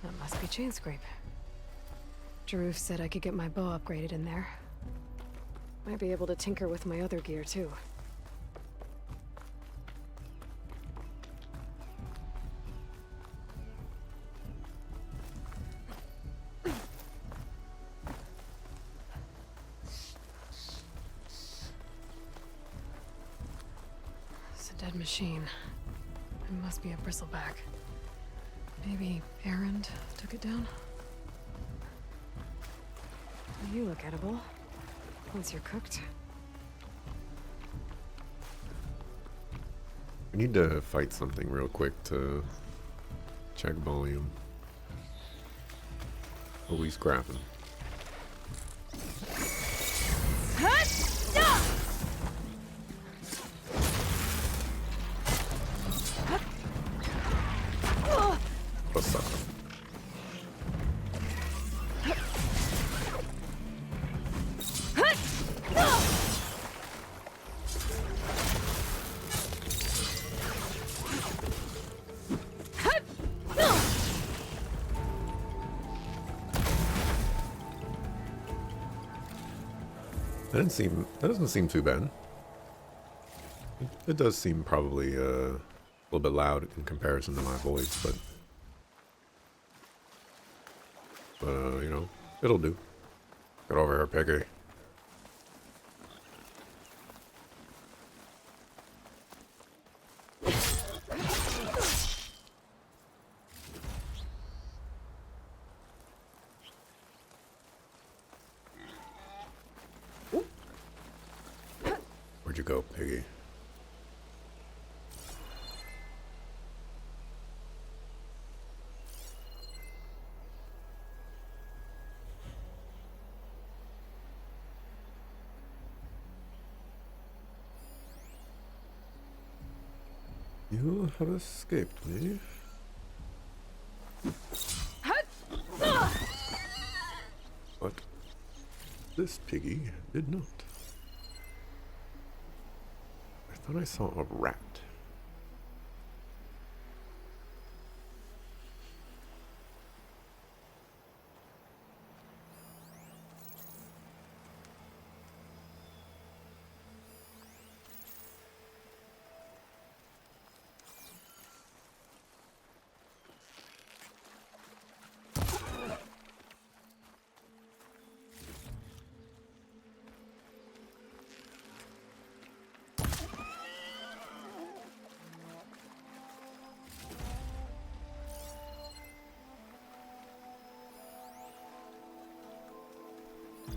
That must be Chain Scrape. Jaruf said I could get my bow upgraded in there. Might be able to tinker with my other gear, too. It's a dead machine. It must be a bristleback. Maybe Erend took it down? You look edible. Once you're cooked. We need to fight something real quick to check volume. Oh, he's scrapping. What's up? That doesn't seem too bad. It does seem probably a little bit loud in comparison to my voice, but you know, it'll do. Get over here, Piggy. Where'd you go, Piggy? You have escaped me. But this piggy did not. I thought I saw a rat.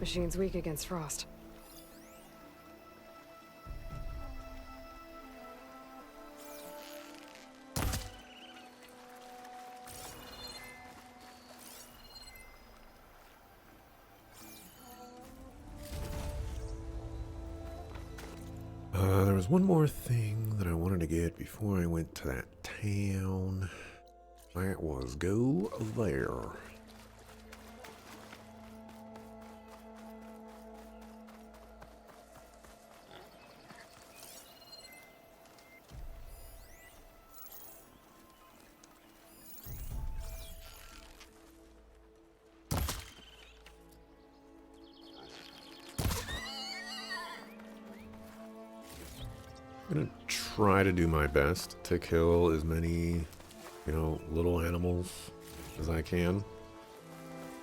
Machine's weak against frost. There was one more thing that I wanted to get before I went to that town. That was go there. I'm gonna try to do my best to kill as many, you know, little animals as I can,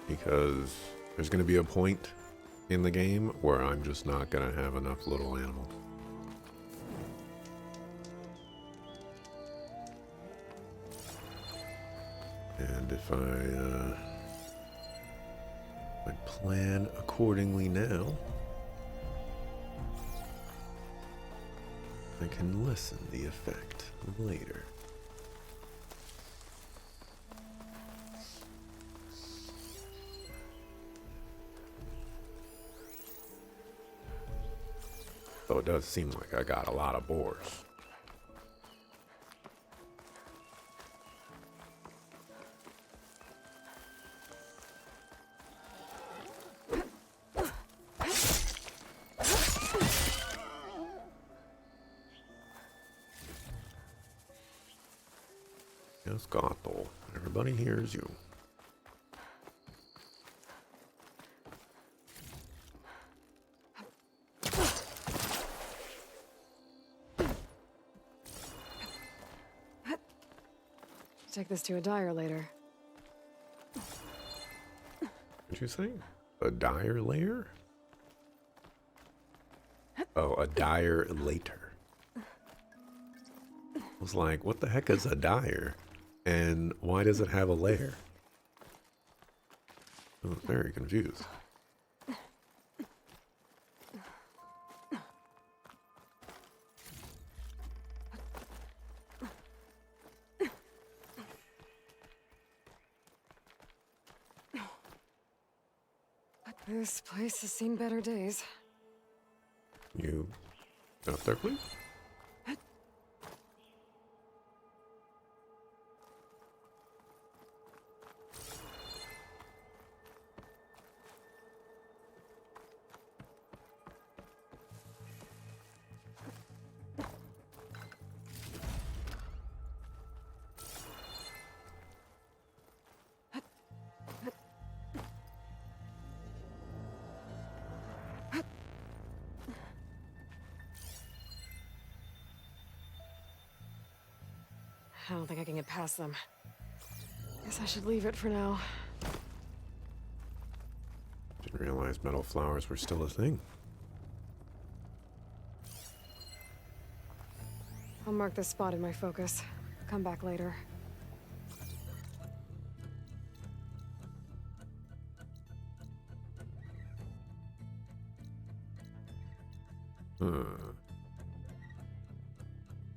because there's gonna be a point in the game where I'm just not gonna have enough little animals. And if I plan accordingly now, I can lessen the effect later. Though it does seem like I got a lot of boars. Yes, Gothel. Everybody hears you. Take this to a dyer later. What'd you say? A dyer layer? Oh, a dyer later. I was like, what the heck is a dyer? And why does it have a layer? I was very confused. This place has seen better days. You up there, please? I don't think I can get past them. Guess I should leave it for now. Didn't realize metal flowers were still a thing. I'll mark this spot in my focus. Come back later. I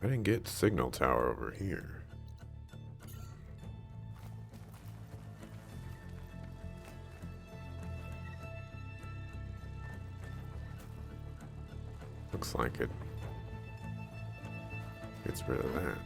didn't get signal tower over here. Looks like it gets rid of that.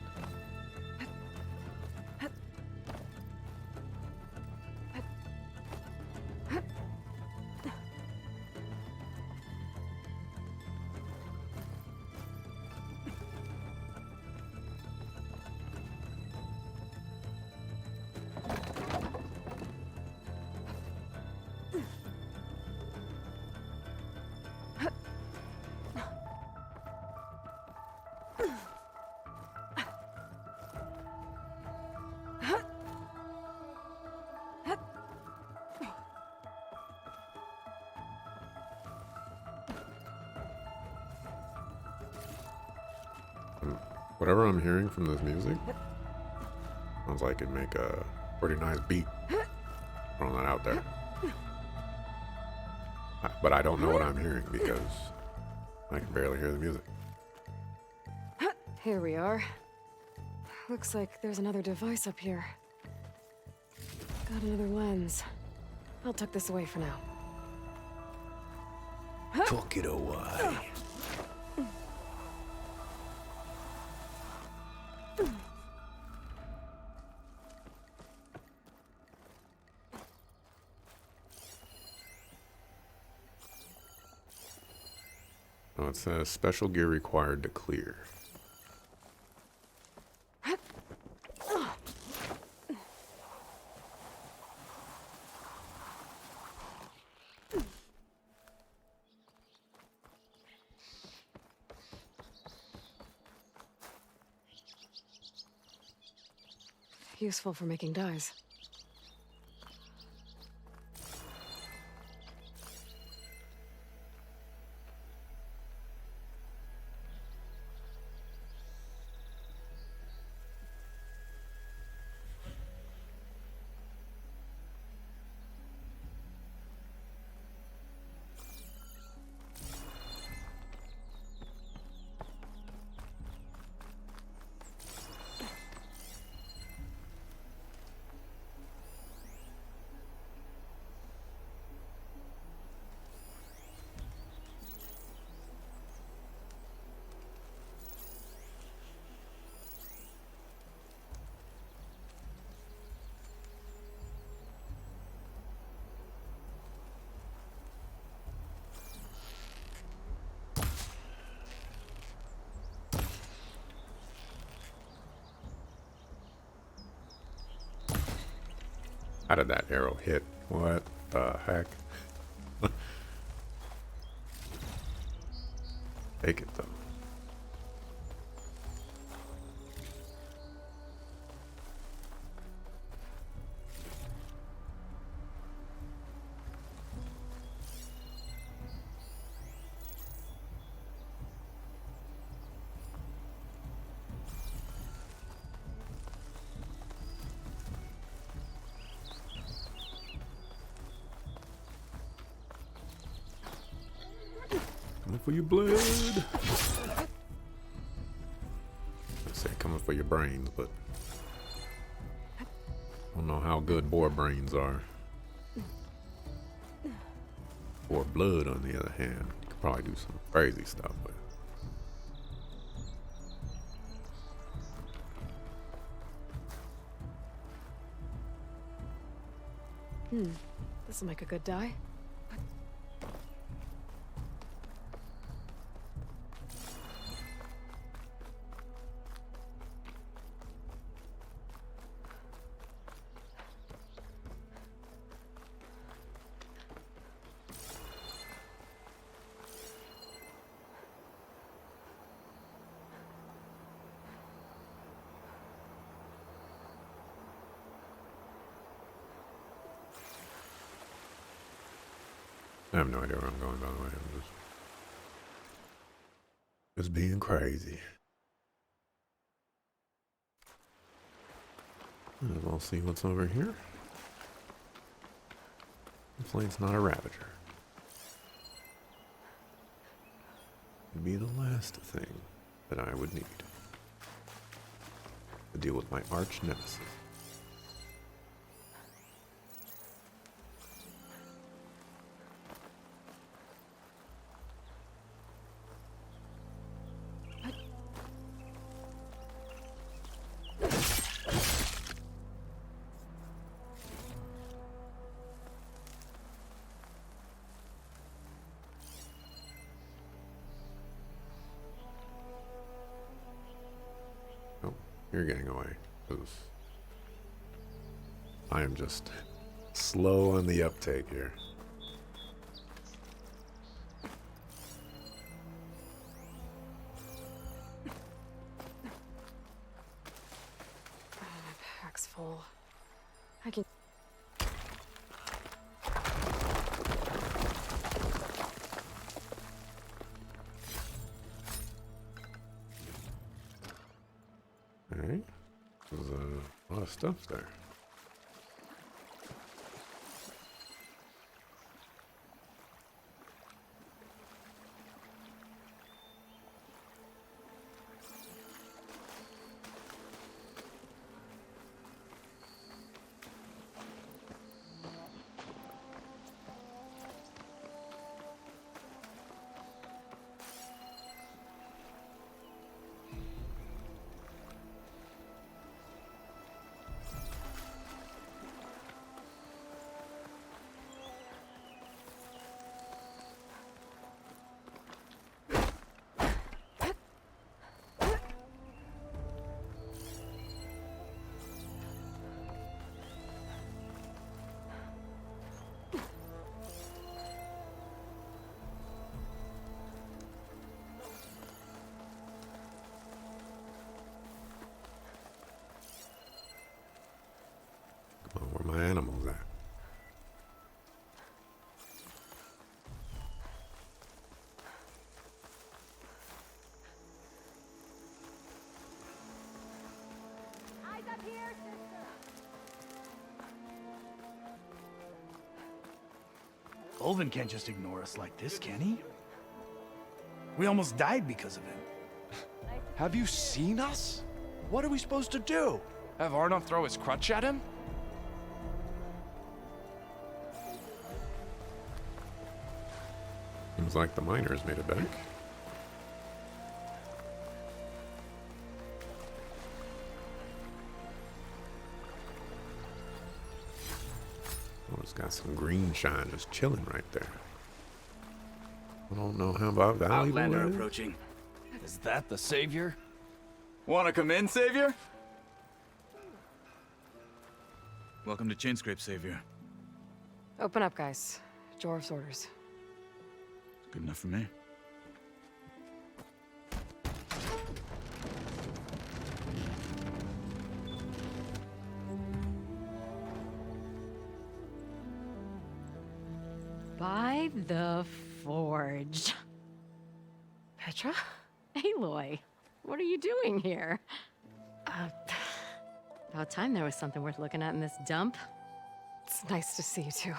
Whatever I'm hearing from this music sounds like it'd make a pretty nice beat. Throwing that out there. But I don't know what I'm hearing because I can barely hear the music. Here we are. Looks like there's another device up here. Got another lens. I'll tuck this away for now. Tuck it away. Oh, it says special gear required to clear. Useful for making dyes. How did that arrow hit? What the heck? Take it though. for your blood. I say coming for your brains, but I don't know how good boar brains are. Boar blood, on the other hand, you could probably do some crazy stuff with. This'll make a good dye. I have no idea where I'm going, by the way. I'm just being crazy. Might as well see what's over here. Hopefully it's not a Ravager. It'd be the last thing that I would need to deal with my arch nemesis. Oh, you're getting away, 'cause I am just slow on the uptake here. My pack's full. I can. Alright. There's a lot of stuff there. Come on, where my animals at? Eyes up here, sister. Ulvin can't just ignore us like this, can he? We almost died because of him. Have you seen us? What are we supposed to do? Have Arnov throw his crutch at him? Seems like the miners made it back. Oh, it's got some green shine just chilling right there. I don't know how about valuable Outlander that is. approaching. Is that the savior? Wanna come in, Savior? Welcome to Chainscrape, Savior. Open up, guys. Jorv's orders. Good enough for me. By the Forge. Petra? Aloy, what are you doing here? About time there was something worth looking at in this dump. It's nice to see you too.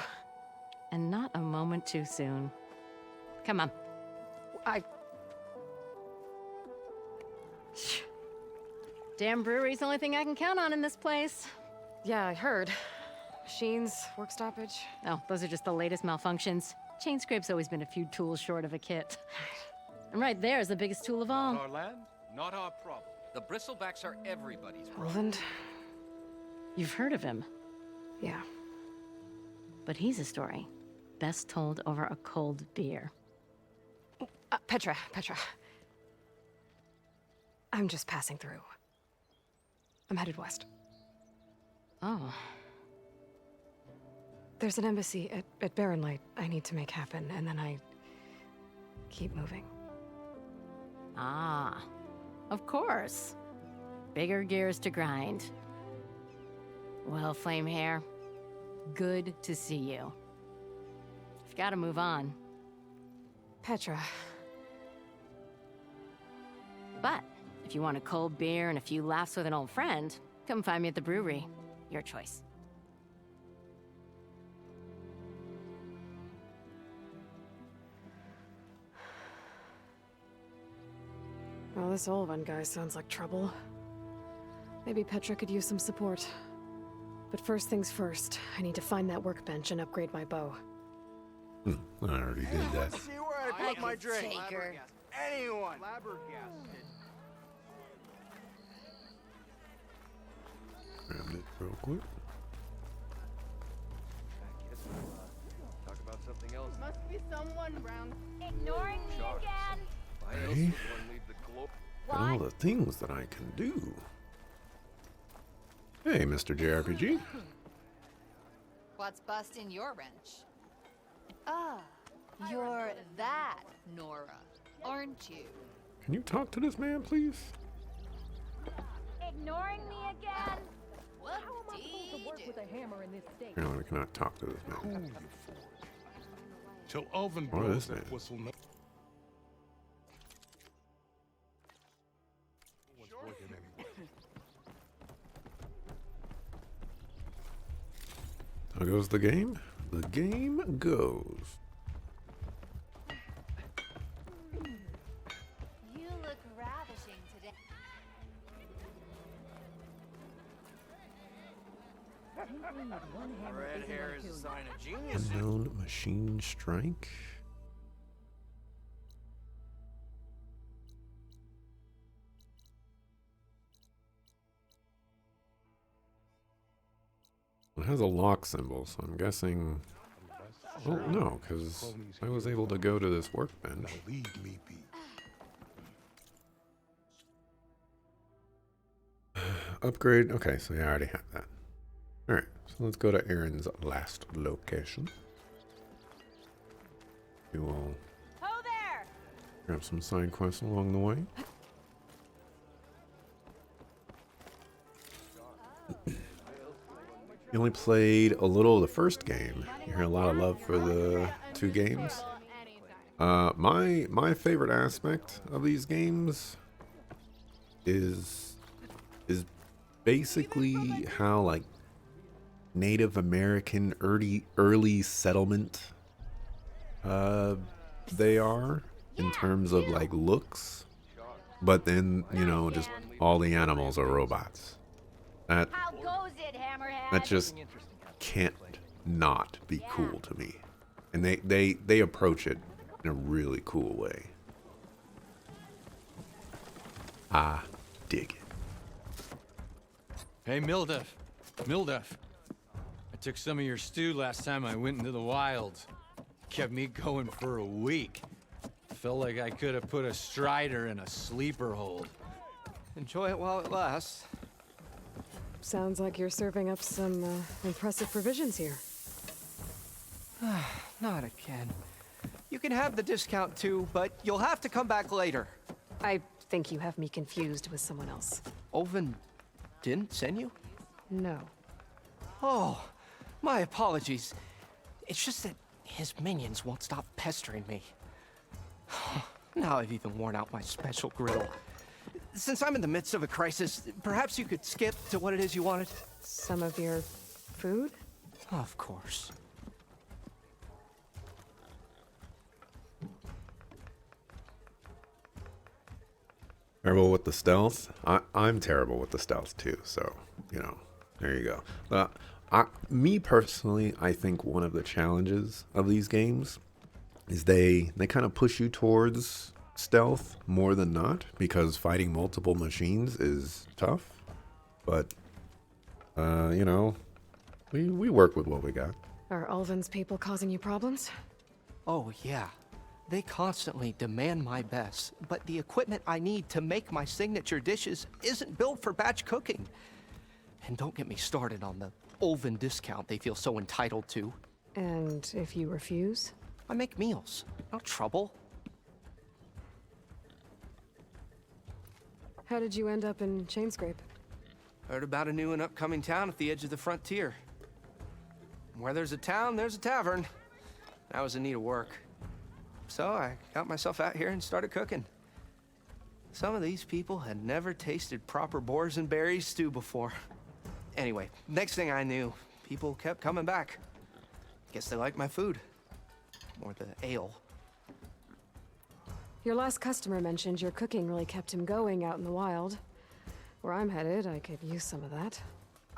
And not a moment too soon. Come on. I... Damn brewery's the only thing I can count on in this place. Yeah, I heard. Machines, work stoppage. Oh, those are just the latest malfunctions. Chainscrape's always been a few tools short of a kit. And right there is the biggest tool of all. Our land, not our problem. The bristlebacks are everybody's problem. Roland? You've heard of him, Yeah. but he's a story best told over a cold beer. Petra. I'm just passing through. I'm headed west. Oh, There's an embassy at Barren Light I need to make happen, and then I keep moving. ah, of course. Bigger gears to grind. Well, Flamehair, good to see you. You've got to move on. Petra, But if you want a cold beer and a few laughs with an old friend, come find me at the brewery. Your choice. well, this Olvan guy sounds like trouble. Maybe Petra could use some support. But first things first, I need to find that workbench and upgrade my bow. I already did that. See where I put my drink. Anyone. Grabbed it real quick. Talk about something else. Must be someone around. Ignoring me again? Why else Hey. would one leave the globe? And all the things that I can do. Hey, Mr. JRPG. What's busting your wrench? Ah, you're that Nora, aren't you? Can you talk to this man, please? Ignoring me again? What do you do? Apparently, I cannot talk to this man. Till Elvin Or blows this that man. whistle. No one's working anyway. How goes the game? The game goes. You look ravishing today. Red hair is a sign of genius. Unknown machine strike. It has a lock symbol, so I'm guessing. Well, no, because I was able to go to this workbench. Leave me be. Upgrade. Okay, so yeah, I already have that. Alright, so let's go to Aaron's last location. We will Ho there! grab some side quests along the way. You only played a little of the first game. You hear a lot of love for the two games. My favorite aspect of these games is basically how like Native American early settlement they are in terms of like looks, but then you know just all the animals are robots. That How goes it, Hammerhead? that just can't not be cool to me, and they approach it in a really cool way. I dig it. Hey, Mildef. I took some of your stew last time I went into the wilds. Kept me going for a week. Felt like I could have put a strider in a sleeper hold. Enjoy it while it lasts. Sounds like you're serving up some impressive provisions here. Not again. You can have the discount too, but you'll have to come back later. I think you have me confused with someone else. Olvin didn't send you? No. Oh, my apologies. It's just that his minions won't stop pestering me. Now I've even worn out my special grill. Since I'm in the midst of a crisis, perhaps you could skip to what it is you wanted? Some of your food? Of course. Terrible with the stealth. I'm terrible with the stealth too. So, you know, there you go. Me personally, I think one of the challenges of these games is they kind of push you towards stealth more than not, because fighting multiple machines is tough. But, you know, we work with what we got. Are Ulvin's people causing you problems? Oh, yeah. They constantly demand my best, but the equipment I need to make my signature dishes isn't built for batch cooking. And don't get me started on the Ulvin discount they feel so entitled to. And if you refuse? I make meals, no trouble. How did you end up in Chainscrape? Heard about a new and upcoming town at the edge of the frontier. Where there's a town, there's a tavern. I was in need of work. So I got myself out here and started cooking. Some of these people had never tasted proper boars and berries stew before. Anyway, next thing I knew, people kept coming back. Guess they liked my food. Or the ale. Your last customer mentioned your cooking really kept him going out in the wild. Where I'm headed, I could use some of that.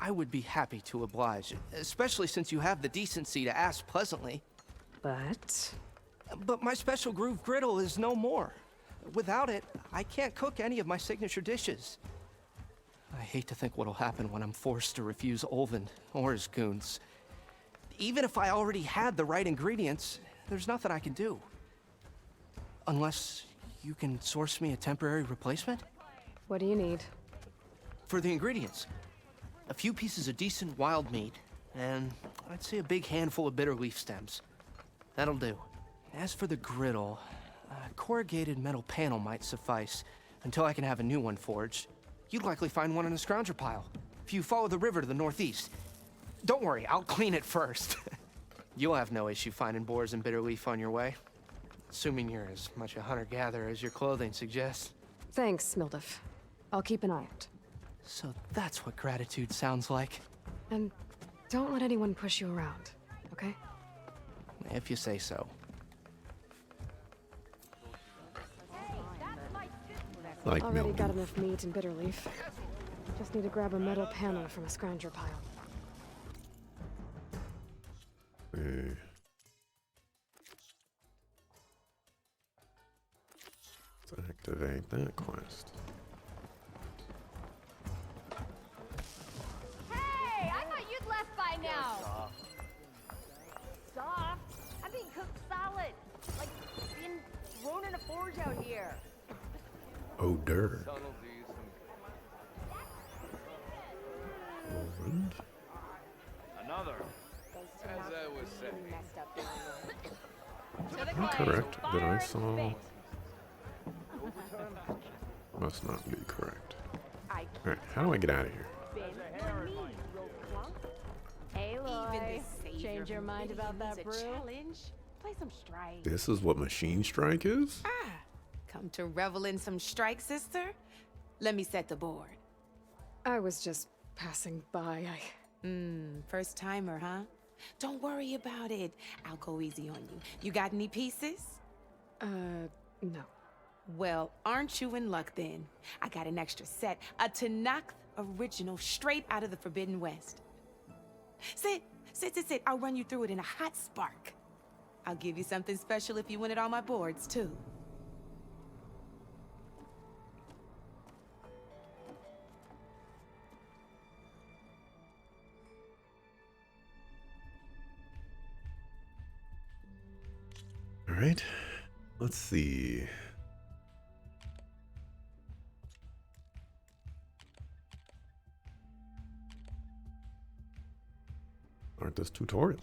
I would be happy to oblige, especially since you have the decency to ask pleasantly. But my special groove griddle is no more. Without it, I can't cook any of my signature dishes. I hate to think what'll happen when I'm forced to refuse Ulvin or his goons. Even if I already had the right ingredients, there's nothing I can do. Unless you can source me a temporary replacement? What do you need? For the ingredients, a few pieces of decent wild meat, and I'd say a big handful of bitter leaf stems. That'll do. As for the griddle, a corrugated metal panel might suffice until I can have a new one forged. You'd likely find one in a scrounger pile if you follow the river to the northeast. Don't worry, I'll clean it first. You'll have no issue finding boars and bitter leaf on your way. Assuming you're as much a hunter-gatherer as your clothing suggests. Thanks, Mildif. I'll keep an eye out. So that's what gratitude sounds like. And don't let anyone push you around, okay? If you say so. Like Already mildew. got enough meat and bitter leaf. Just need to grab a metal panel from a scrounger pile. Let's activate that quest. Hey, I thought you'd left by now. Soft? I'm being cooked solid. Like being thrown in a forge out here. Odor. Orange? Another. As I was saying. Incorrect, but I saw... Must not be correct. Alright, how do I get out of here? Aloy, change your mind about that brew? Play some strike. This is what Machine Strike is? Come to revel in some strike, sister? Let me set the board. I was just passing by. First timer, huh? Don't worry about it. I'll go easy on you. You got any pieces? No. Well, aren't you in luck then? I got an extra set, a Tanakh original straight out of the Forbidden West. Sit. I'll run you through it in a hot spark. I'll give you something special if you win it on my boards, too. All right, let's see. Start this tutorial.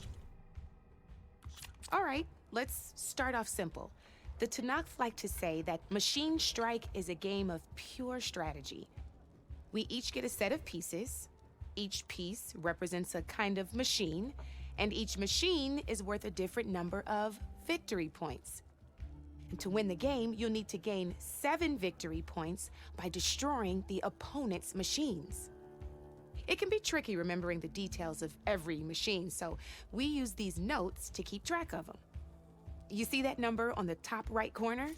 All right, let's start off simple. The Tanakh like to say that Machine Strike is a game of pure strategy. We each get a set of pieces. Each piece represents a kind of machine, and each machine is worth a different number of victory points. And to win the game, you'll need to gain 7 victory points by destroying the opponent's machines. It can be tricky remembering the details of every machine, so we use these notes to keep track of them. You see that number on the top right corner?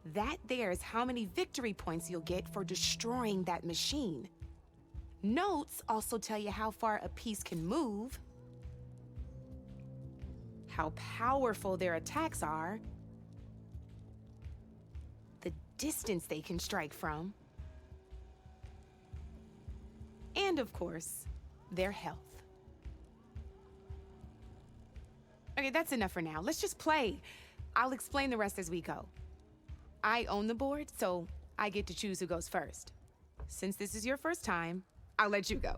That there's how many victory points you'll get for destroying that machine. Notes also tell you how far a piece can move, how powerful their attacks are, the distance they can strike from, and of course, their health. Okay, that's enough for now. Let's just play. I'll explain the rest as we go. I own the board, so I get to choose who goes first. Since this is your first time, I'll let you go.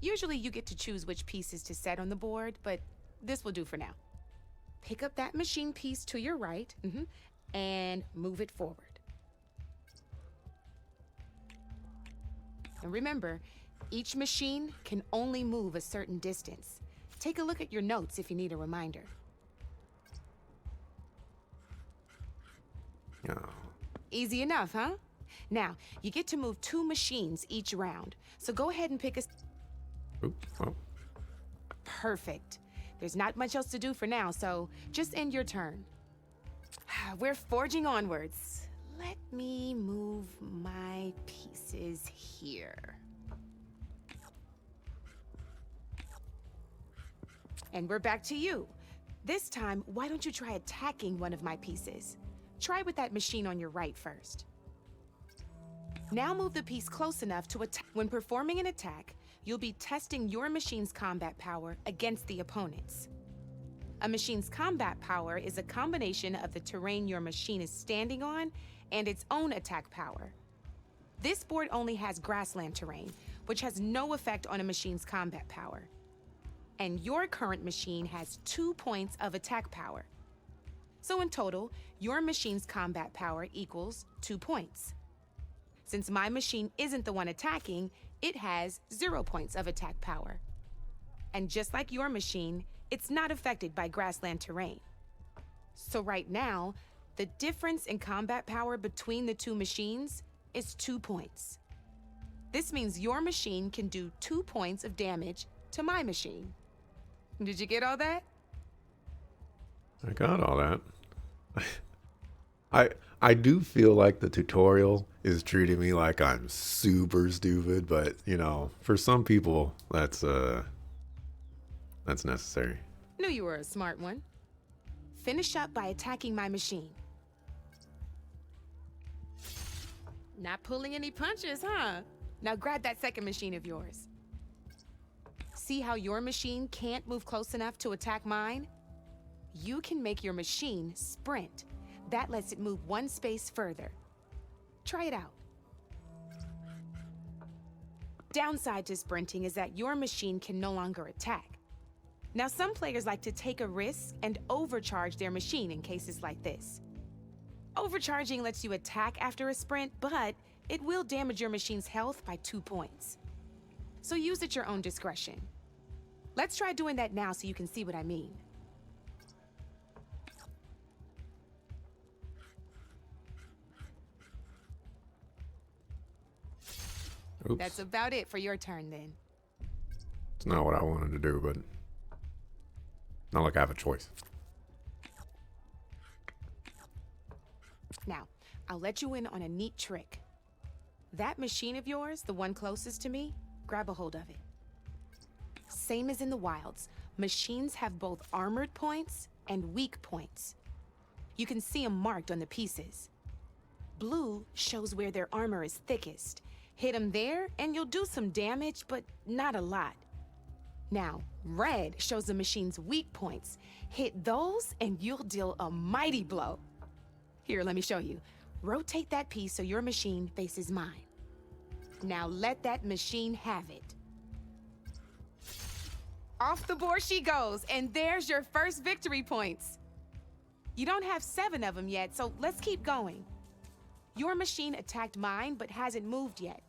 Usually you get to choose which pieces to set on the board, but this will do for now. Pick up that machine piece to your right, and move it forward. And remember, each machine can only move a certain distance. Take a look at your notes if you need a reminder. Oh. Easy enough, huh? Now, you get to move 2 machines each round. So go ahead and pick a... Oops. Oh. Perfect. There's not much else to do for now, so just end your turn. We're forging onwards. Let me move my pieces here. And we're back to you. This time, why don't you try attacking one of my pieces? Try with that machine on your right first. Now move the piece close enough to attack. When performing an attack, you'll be testing your machine's combat power against the opponent's. A machine's combat power is a combination of the terrain your machine is standing on and its own attack power. This board only has grassland terrain, which has no effect on a machine's combat power. And your current machine has 2 points of attack power. So in total, your machine's combat power equals 2 points. Since my machine isn't the one attacking, it has 0 points of attack power. And just like your machine, it's not affected by grassland terrain. So right now, the difference in combat power between the 2 machines is 2 points. This means your machine can do 2 points of damage to my machine. Did you get all that? I got all that. I do feel like the tutorial is treating me like I'm super stupid, but you know, for some people that's necessary. Knew you were a smart one. Finish up by attacking my machine. Not pulling any punches, huh? Now grab that second machine of yours. See how your machine can't move close enough to attack mine? You can make your machine sprint. That lets it move 1 space further. Try it out. Downside to sprinting is that your machine can no longer attack. Now, some players like to take a risk and overcharge their machine in cases like this. Overcharging lets you attack after a sprint, but it will damage your machine's health by 2 points. So use at your own discretion. Let's try doing that now so you can see what I mean. Oops. That's about it for your turn then. It's not what I wanted to do, but not like I have a choice. Now, I'll let you in on a neat trick. That machine of yours, the one closest to me, grab a hold of it. Same as in the wilds, machines have both armored points and weak points. You can see them marked on the pieces. Blue shows where their armor is thickest. Hit them there and you'll do some damage, but not a lot. Now, red shows the machine's weak points. Hit those and you'll deal a mighty blow. Here, let me show you. Rotate that piece so your machine faces mine. Now let that machine have it. Off the board she goes, and there's your first victory points. You don't have 7 of them yet, so let's keep going. Your machine attacked mine, but hasn't moved yet.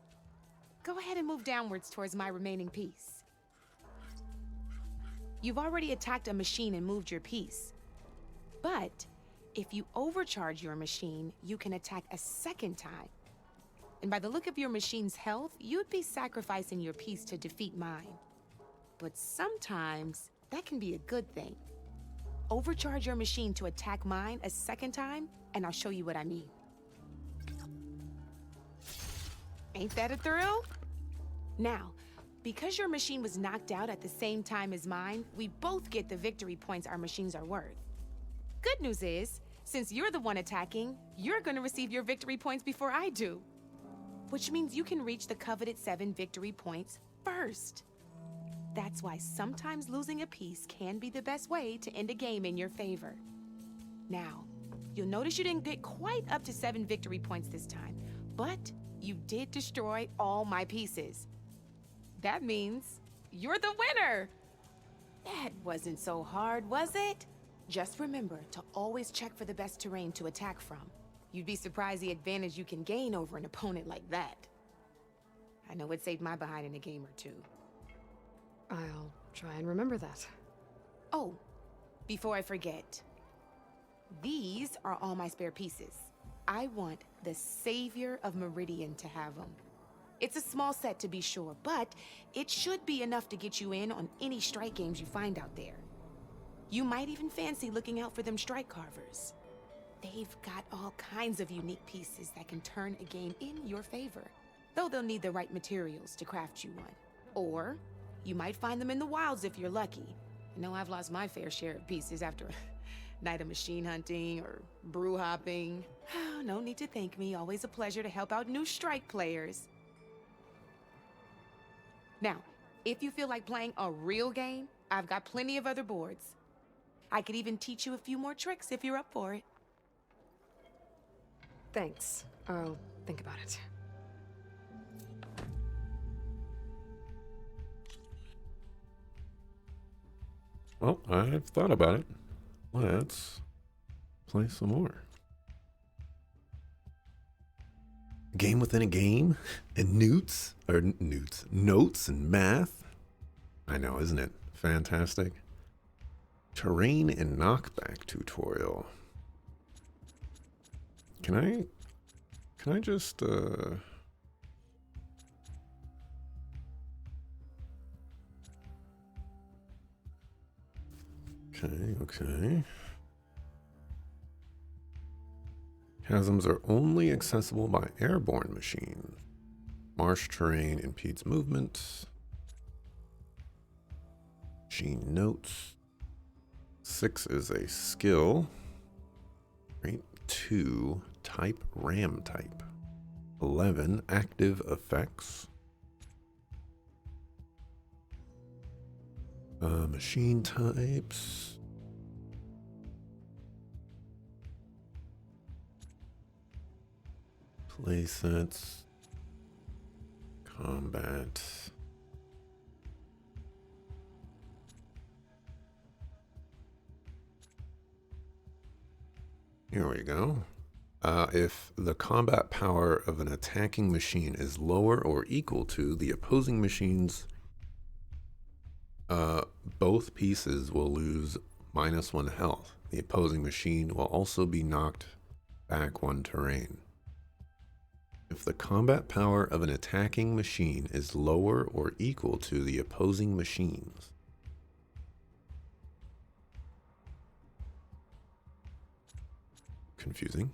Go ahead and move downwards towards my remaining piece. You've already attacked a machine and moved your piece. But if you overcharge your machine, you can attack a second time. And by the look of your machine's health, you'd be sacrificing your piece to defeat mine. But sometimes, that can be a good thing. overcharge your machine to attack mine a second time, and I'll show you what I mean. Ain't that a thrill? Now, because your machine was knocked out at the same time as mine, we both get the victory points our machines are worth. Good news is, since you're the one attacking, you're gonna receive your victory points before I do. Which means you can reach the coveted 7 victory points first. That's why sometimes losing a piece can be the best way to end a game in your favor. Now, you'll notice you didn't get quite up to 7 victory points this time, but you did destroy all my pieces. That means you're the winner! That wasn't so hard, was it? Just remember to always check for the best terrain to attack from. You'd be surprised the advantage you can gain over an opponent like that. I know it saved my behind in a game or two. I'll try and remember that. Oh, before I forget, these are all my spare pieces. I want the Savior of Meridian to have them. It's a small set to be sure, but it should be enough to get you in on any strike games you find out there. You might even fancy looking out for them strike carvers. They've got all kinds of unique pieces that can turn a game in your favor, though they'll need the right materials to craft you one. Or you might find them in the wilds if you're lucky. I know I've lost my fair share of pieces after a night of machine hunting or brew hopping. No need to thank me. Always a pleasure to help out new strike players. Now, if you feel like playing a real game, I've got plenty of other boards. I could even teach you a few more tricks if you're up for it. Thanks. I'll think about it. Well, I've thought about it. Let's play some more. Game within a game? And notes and math? I know, isn't it fantastic? Terrain and knockback tutorial. Can I just Okay. Chasms are only accessible by airborne machines. Marsh terrain impedes movement. Machine notes. 6 is a skill. Right. 2, type RAM type. 11, active effects. Machine types. Playsets. Combat. Here we go. If the combat power of an attacking machine is lower or equal to the opposing machine's, both pieces will lose -1 health. The opposing machine will also be knocked back 1 terrain. If the combat power of an attacking machine is lower or equal to the opposing machine's, confusing.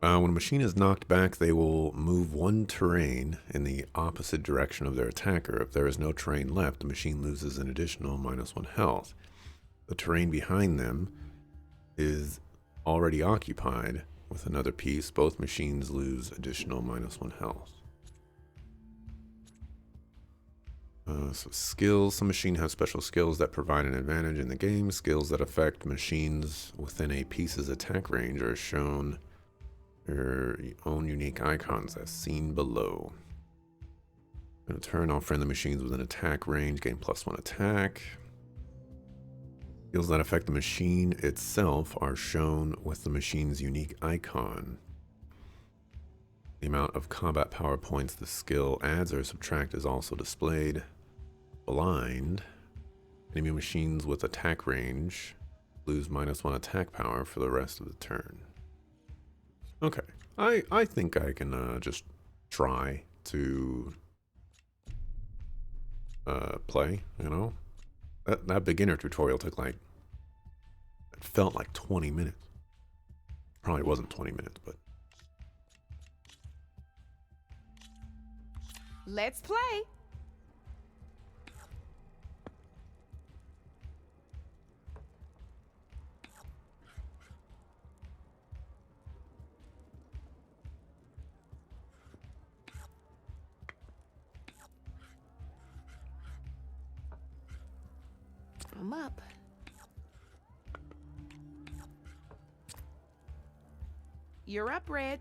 When a machine is knocked back, they will move 1 terrain in the opposite direction of their attacker. If there is no terrain left, the machine loses an additional -1 health. The terrain behind them is already occupied with another piece. Both machines lose additional -1 health. So skills. Some machine has special skills that provide an advantage in the game. Skills that affect machines within a piece's attack range are shown their own unique icons as seen below. In turn, all friendly machines within attack range gain +1 attack. Skills that affect the machine itself are shown with the machine's unique icon. The amount of combat power points the skill adds or subtracts is also displayed. Blind. Enemy machines with attack range lose -1 attack power for the rest of the turn. Okay, I think I can just try to play, you know? That beginner tutorial took like It felt like 20 minutes. Probably wasn't 20 minutes, but Let's play. I'm up. You're up, Red.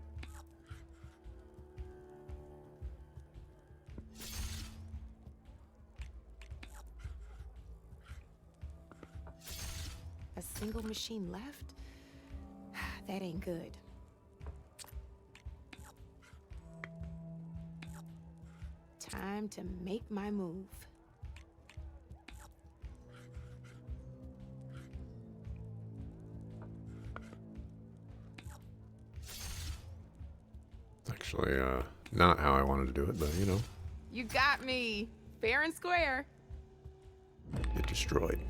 A single machine left? That ain't good. Time to make my move. it's actually not how I wanted to do it, but you know, You got me. Fair and square. get destroyed.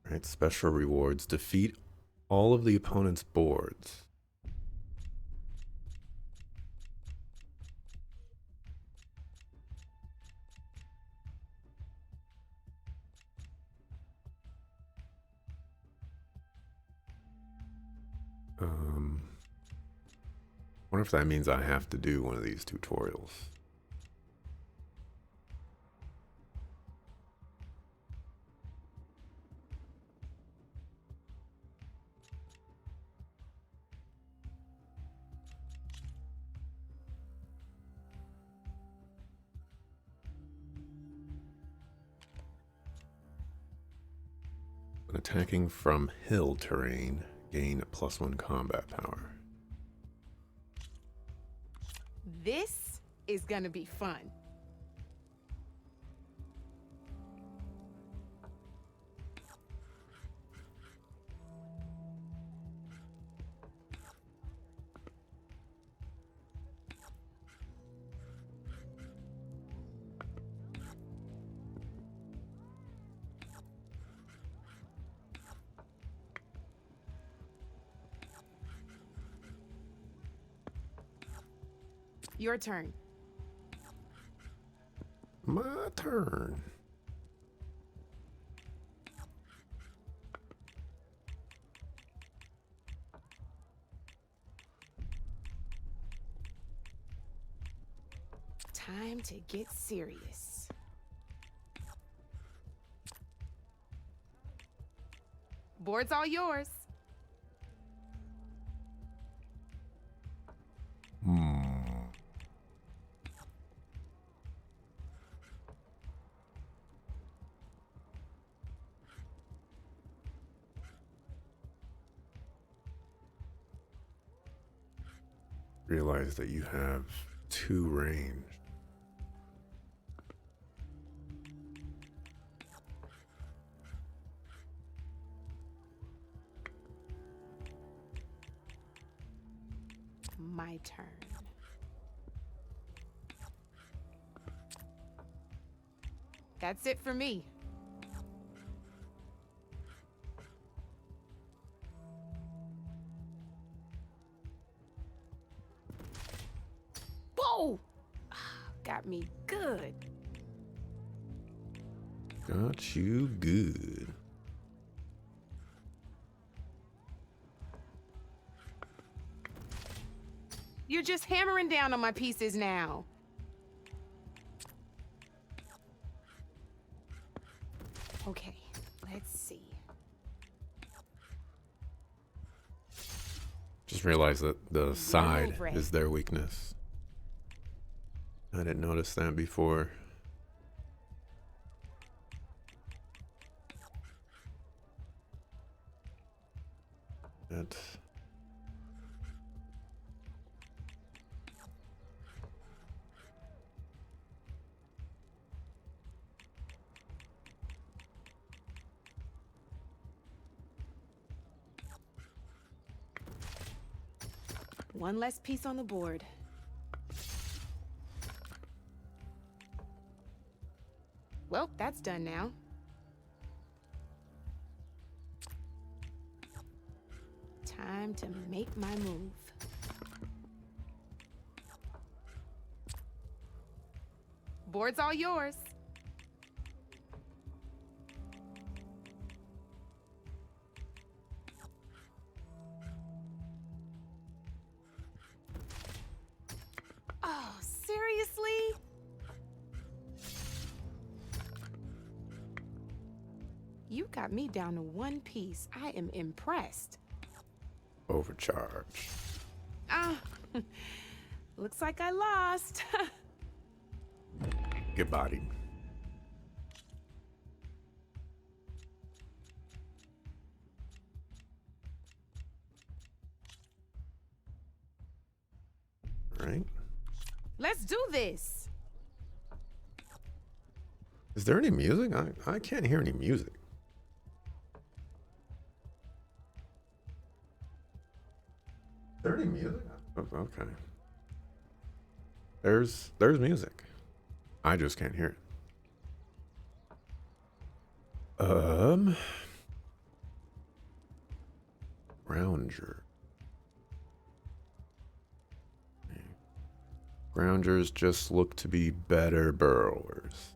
Alright, special rewards. Defeat all of the opponent's boards. Wonder if that means I have to do one of these tutorials. When attacking from hill terrain, gain +1 combat power. This is gonna be fun. Your turn. My turn. Time to get serious. Board's all yours. Realize that you have 2 range. My turn. That's it for me. Whoa! Got me good. Got you good. You're just hammering down on my pieces now. Okay, let's see. Just realized that the side over it. is their weakness. I didn't notice that before. That One less piece on the board. that's done now. Time to make my move. Board's all yours. Oh, seriously? You got me down to one piece. I am impressed. Overcharge. Ah, looks like I lost. Get bodied. Right. Let's do this. Is there any music? I can't hear any music. Is there any music? Oh, okay. There's music. I just can't hear it. Grounger. Groungers just look to be better burrowers.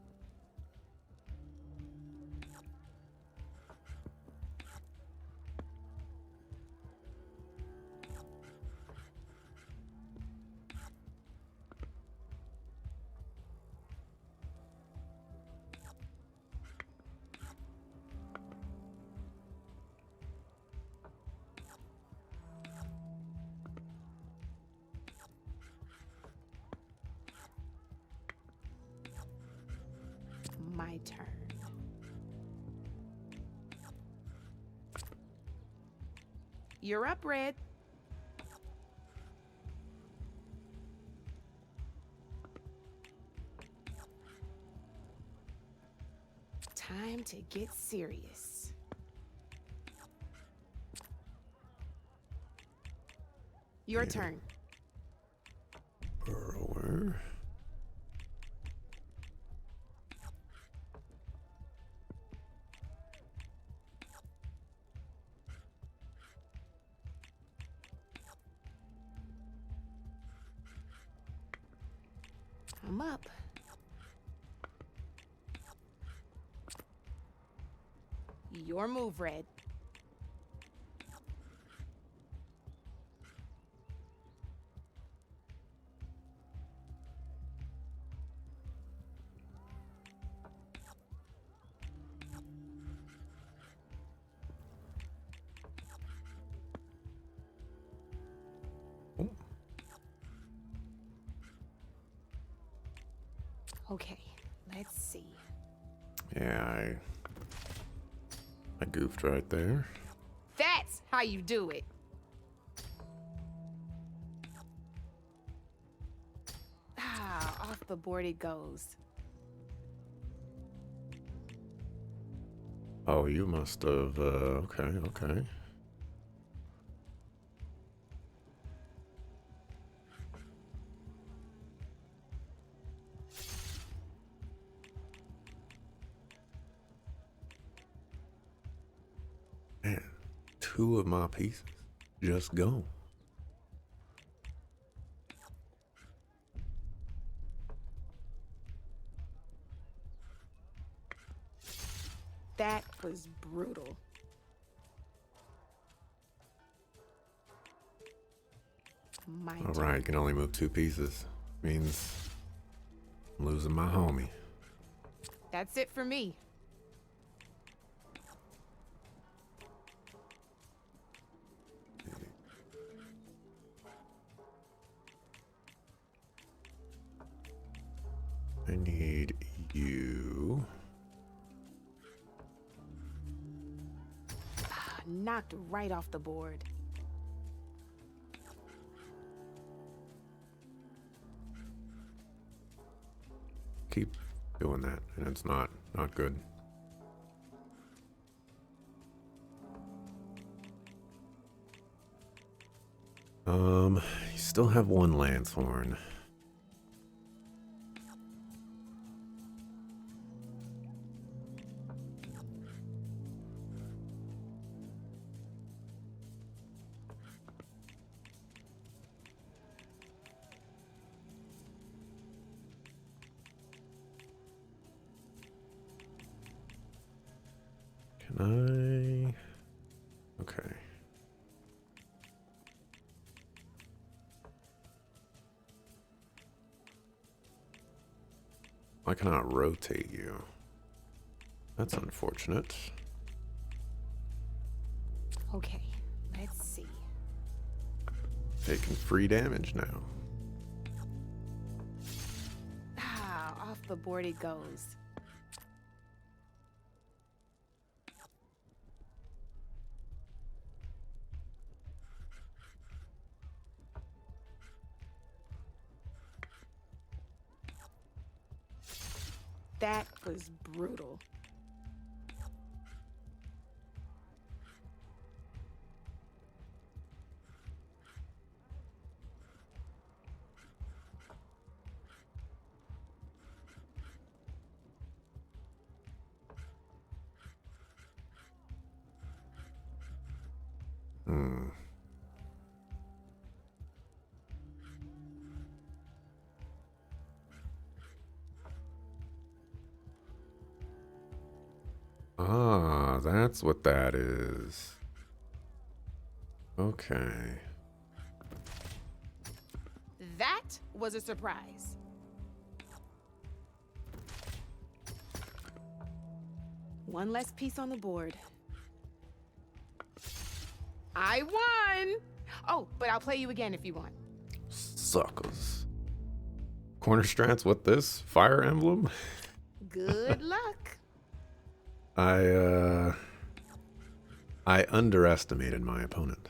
My turn. You're up, Red. Time to get serious. Your turn. Burrower. I'm up. Your move, Red. Okay, let's see. Yeah, I goofed right there. That's how you do it. Ah, off the board it goes. Oh, you must have, okay. Man, 2 of my pieces just gone. That was brutal. My All turn. right, can only move 2 pieces. Means I'm losing my homie. That's it for me. I need you. Knocked right off the board. Keep doing that, and it's not good. You still have 1 Lancehorn. Can I? Okay. I cannot rotate you. That's unfortunate. Okay, let's see. Taking free damage now. Ah, off the board it goes. That was brutal. Hmm. Ah, that's what that is. Okay. That was a surprise. One less piece on the board. I won! Oh, but I'll play you again if you want. Suckers. Corner strats, what this? Fire emblem? Good luck. I underestimated my opponent.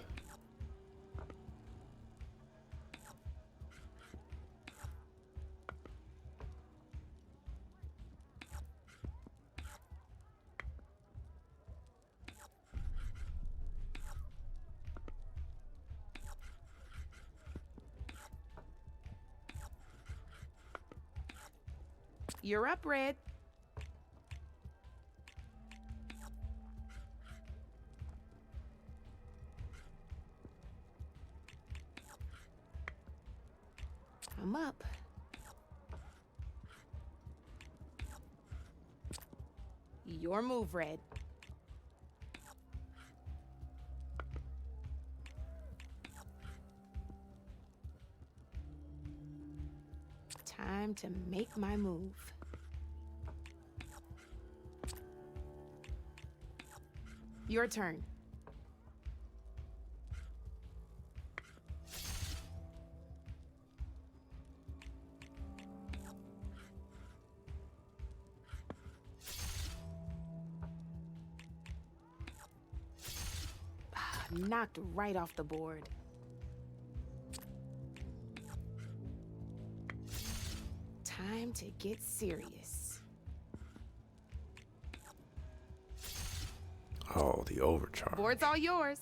You're up, Red. I'm up. Your move, Red. Time to make my move. Your turn. Knocked right off the board. Time to get serious. Oh, the overcharge. Board's all yours.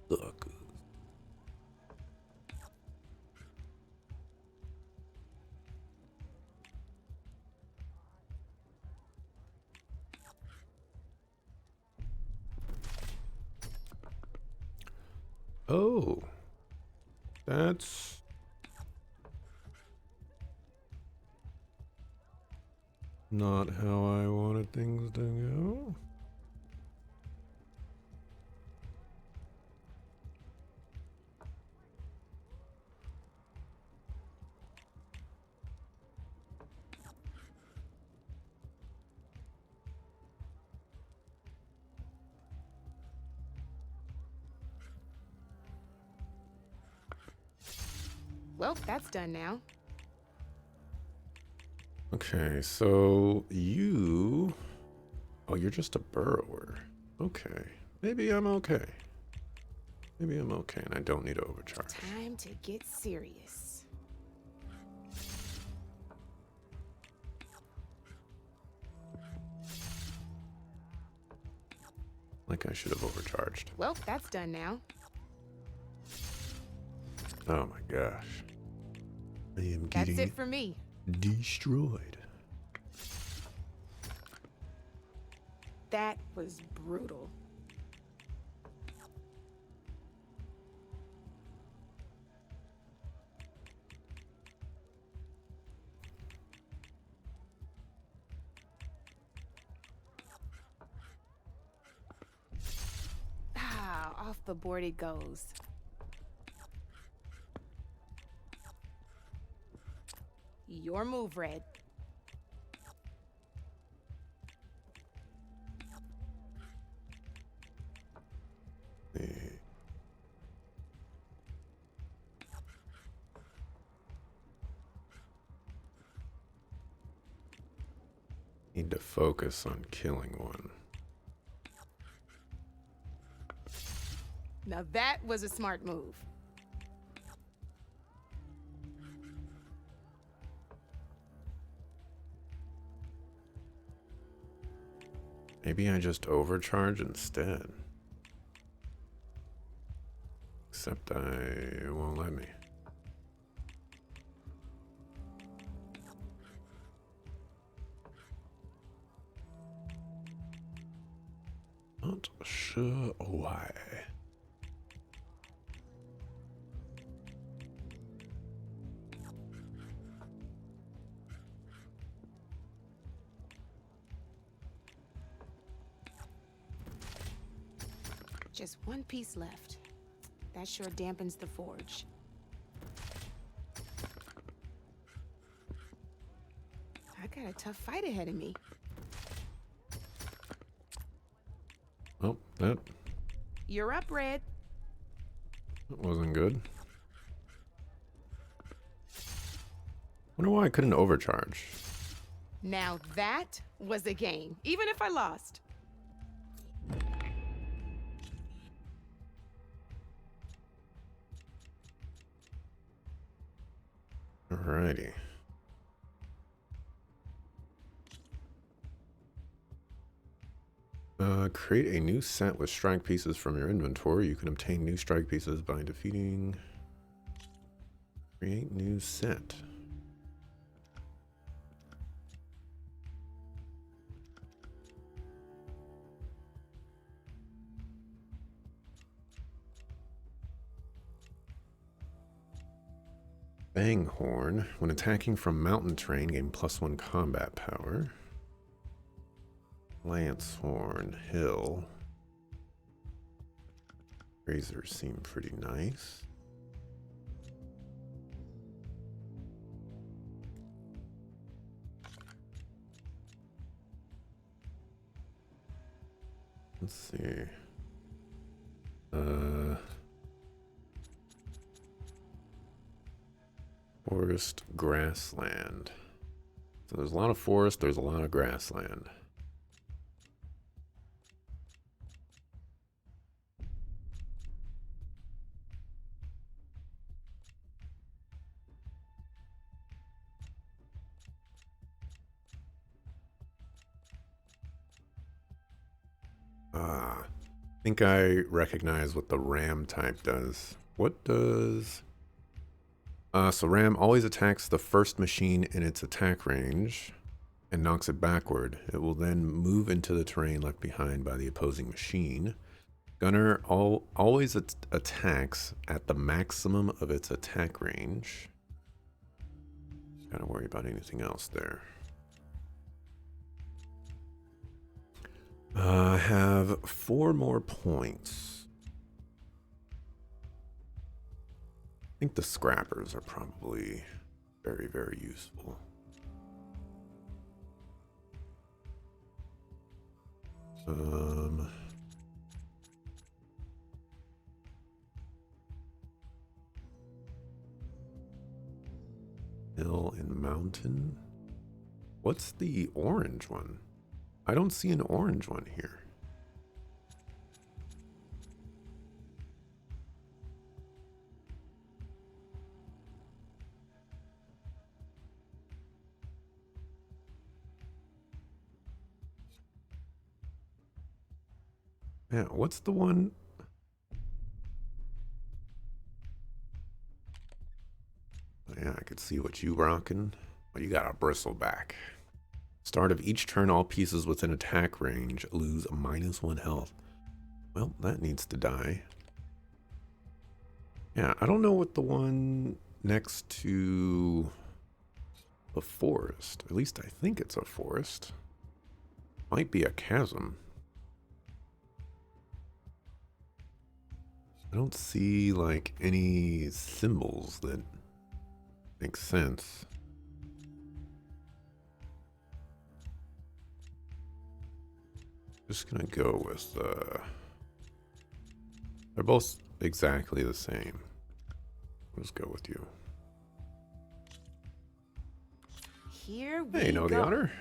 Look. Oh, that's not how I wanted things to go. Well, that's done now. Okay, so you... Oh, you're just a burrower. Okay. Maybe I'm okay. Maybe I'm okay and I don't need to overcharge. Time to get serious. Like I should have overcharged. Well, that's done now. Oh my gosh. I am That's getting it for me. destroyed. That was brutal. the board it goes. Your move, Red. Need to focus on killing one. Now that was a smart move. Maybe I just overcharge instead. Except it won't let me. Not sure why. Just one piece left. That sure dampens the forge. I got a tough fight ahead of me. Oh, that You're up, Red. wasn't good. Wonder why I couldn't overcharge. Now that was a game, even if I lost. Alrighty. Create a new set with strike pieces from your inventory. You can obtain new strike pieces by defeating... Create new set. Banghorn. When attacking from mountain terrain, gain +1 combat power. Lancehorn. Hill. Razors seem pretty nice. Let's see. Forest, grassland. So there's a lot of forest, there's a lot of grassland. I think I recognize what the ram type does. What does... so ram always attacks the first machine in its attack range and knocks it backward. It will then move into the terrain left behind by the opposing machine. Gunner always attacks at the maximum of its attack range. Gotta worry about anything else there. I have 4 more points. I think the scrappers are probably very, very useful. Hill and mountain. What's the orange one? I don't see an orange one here. Yeah, what's the one? Yeah, I could see what you rocking. But you got a bristleback. Start of each turn, all pieces within attack range lose a -1 health. Well, that needs to die. Yeah, I don't know what the one next to the forest. At least I think it's a forest. Might be a chasm. I don't see like any symbols that make sense. Just gonna go with they're both exactly the same. Let's go with you. Here we Hey, know the go. honor.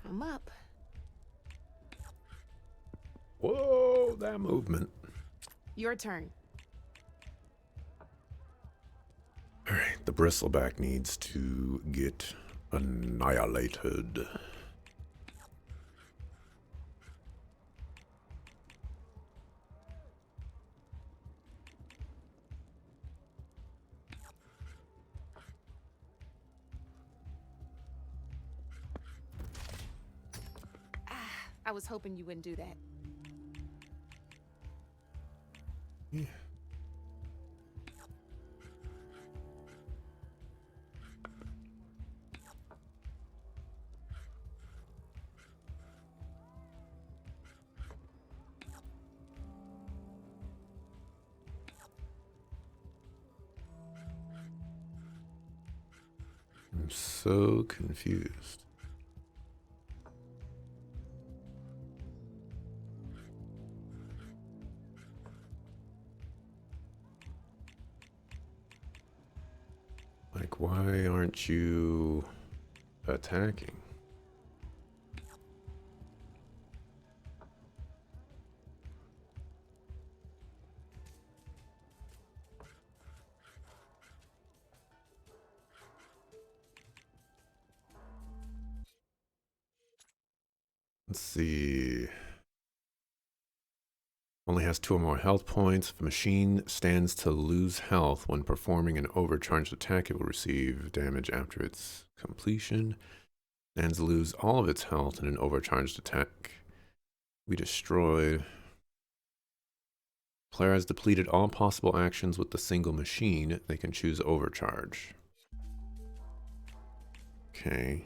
I'm up. Whoa, that movement. Your turn. All right, the bristleback needs to get annihilated. I was hoping you wouldn't do that. Yeah. I'm so confused. Like, why aren't you attacking? Let's see. Only has 2 or more health points. If a machine stands to lose health when performing an overcharged attack, it will receive damage after its completion. Stands to lose all of its health in an overcharged attack. We destroyed. Player has depleted all possible actions with the single machine. They can choose overcharge. Okay.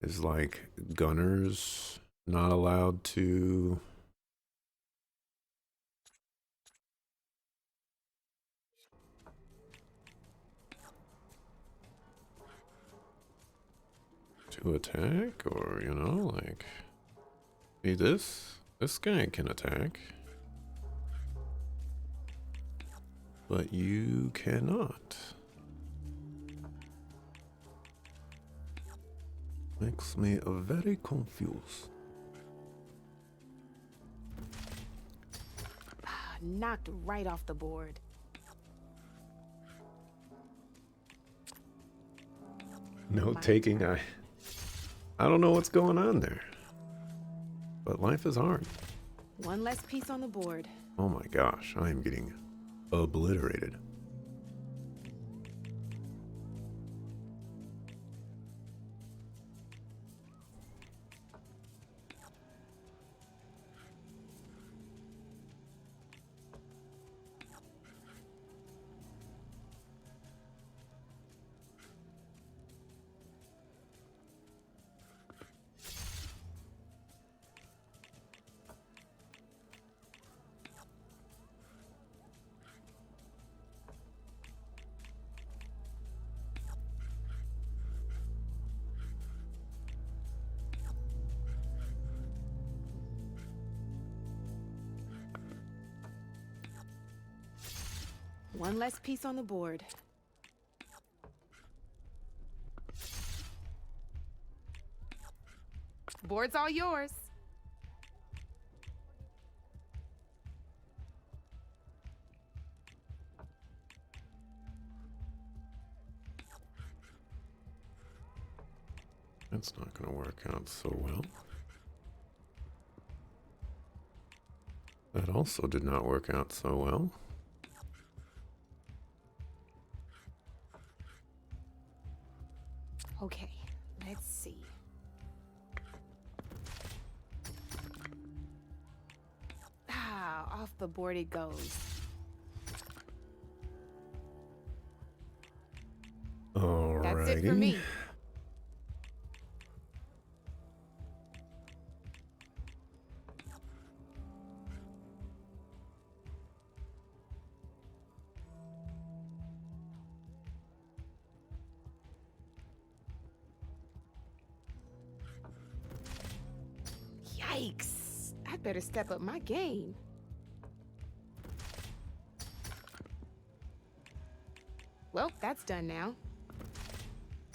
Is like gunners not allowed to attack, or you know, like, see this guy can attack, but you cannot. Makes me very confused. Knocked right off the board. No taking. I don't know what's going on there, but life is hard. One less piece on the board. Oh my gosh, I am getting obliterated. One less piece on the board. Board's all yours. That's not going to work out so well. That also did not work out so well. Okay, let's see. Ah, off the board it goes. Alrighty. That's it for me. Yikes! I better step up my game. Well, that's done now.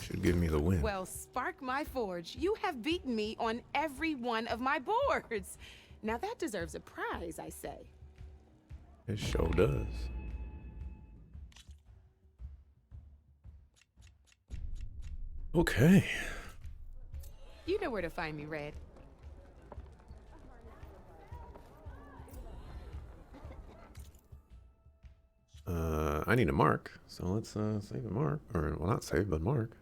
Should give me the win. Well, spark my forge. You have beaten me on every one of my boards. Now that deserves a prize, I say. It sure does. Okay. You know where to find me, Red. I need a mark, so let's save a mark. Or, well, not save, but mark.